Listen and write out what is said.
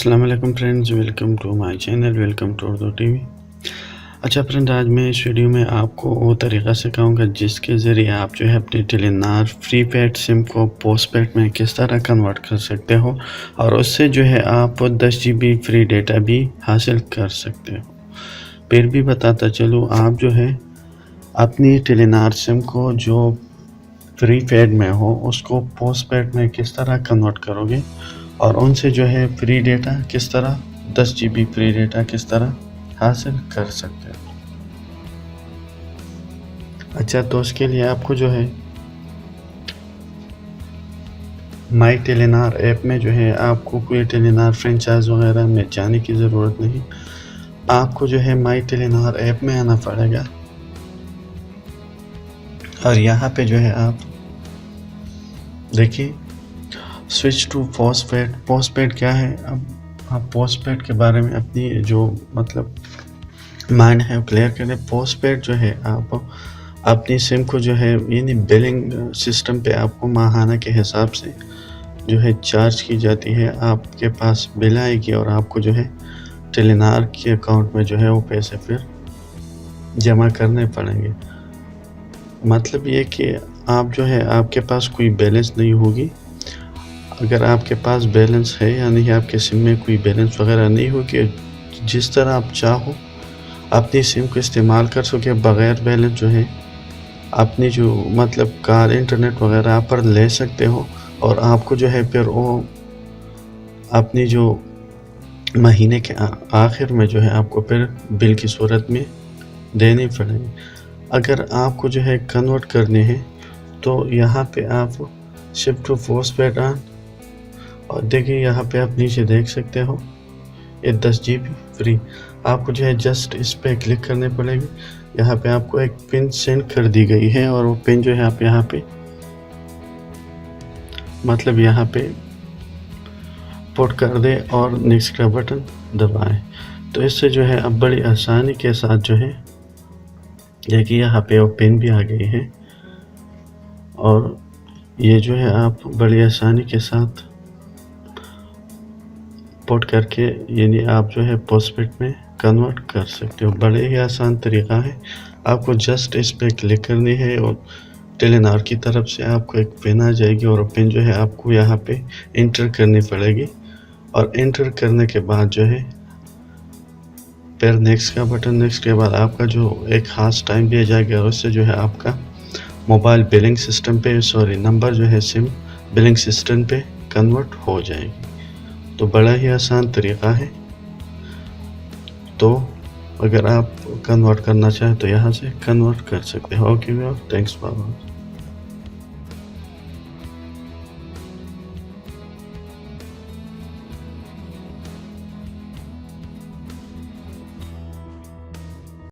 अस्सलाम वालेकुम friends, welcome to my channel, welcome to Urdu TV. अच्छा फ्रेंड्स, आज मैं इस वीडियो में आपको वो तरीक़ा सिखाऊंगा जिसके ज़रिए आप जो है अपनी टेलीनॉर प्रीपेड सिम को पोस्टपेड में किस तरह कन्वर्ट कर सकते हो और उससे जो है आप 10 GB फ्री डेटा भी हासिल कर सकते हो। फिर भी बताता चलूँ, आप जो है अपनी टेलीनॉर सिम को जो प्रीपेड में हो उसको पोस्टपेड में किस तरह कन्वर्ट करोगे और उनसे जो है फ्री डेटा किस तरह 10 GB फ्री डेटा किस तरह हासिल कर सकते हो। अच्छा, तो उसके लिए आपको जो है माई टेलीनॉर ऐप में जो है आपको कोई टेलीनॉर फ्रेंचाइज वगैरह में जाने की ज़रूरत नहीं। आपको जो है माई टेलीनॉर ऐप में आना पड़ेगा और यहाँ पे जो है आप देखिए स्विच टू पोस्टपेड क्या है। अब आप पोस्टपेड के बारे में अपनी जो मतलब माइंड है क्लियर करें। पोस्टपेड जो है आप अपनी सिम को जो है यानी बिलिंग सिस्टम पे आपको माहाना के हिसाब से जो है चार्ज की जाती है। आपके पास बिल आएगी और आपको जो है टेलीनॉर के अकाउंट में जो है वो पैसे फिर जमा करने पड़ेंगे। मतलब ये कि आप जो है आपके पास कोई बैलेंस नहीं होगी। अगर आपके पास बैलेंस है यानी आपके सिम में कोई बैलेंस वगैरह नहीं होगी, जिस तरह आप चाहो अपनी सिम को इस्तेमाल कर सके बग़ैर बैलेंस जो है अपनी जो मतलब कार इंटरनेट वगैरह आप पर ले सकते हो और आपको जो है फिर वो अपनी जो महीने के आखिर में जो है आपको फिर बिल की सूरत में देने पड़ेंगे। अगर आपको जो है कन्वर्ट करने हैं तो यहाँ पे आप शिफ्ट टू पोस्टपेड ऑन और देखिए यहाँ पे आप नीचे देख सकते हो ये 10 GB फ्री। आपको जो है जस्ट इस पे क्लिक करने पड़ेगी। यहाँ पे आपको एक पिन सेंड कर दी गई है और वो पिन जो है आप यहाँ पे मतलब यहाँ पे पुट कर दे और नेक्स्ट का बटन दबाएं। तो इससे जो है अब बड़ी आसानी के साथ जो है देखिए यहाँ पे वो पिन भी आ गई है और ये जो है आप बड़ी आसानी के साथ पुट करके यानी आप जो है पोस्टपेड में कन्वर्ट कर सकते हो। बड़े ही आसान तरीक़ा है। आपको जस्ट इस पे क्लिक करनी है और टेलीनॉर की तरफ से आपको एक पिन आ जाएगी और पिन जो है आपको यहाँ पे इंटर करनी पड़ेगी और इंटर करने के बाद जो है फिर नेक्स्ट का बटन, नेक्स्ट के बाद आपका जो एक ख़ास टाइम दिया जाएगा और उससे जो है आपका मोबाइल बिलिंग सिस्टम पे नंबर जो है सिम बिलिंग सिस्टम पे कन्वर्ट हो जाएगी। तो बड़ा ही आसान तरीक़ा है। तो अगर आप कन्वर्ट करना चाहें तो यहाँ से कन्वर्ट कर सकते हो। Okay, thanks for watching.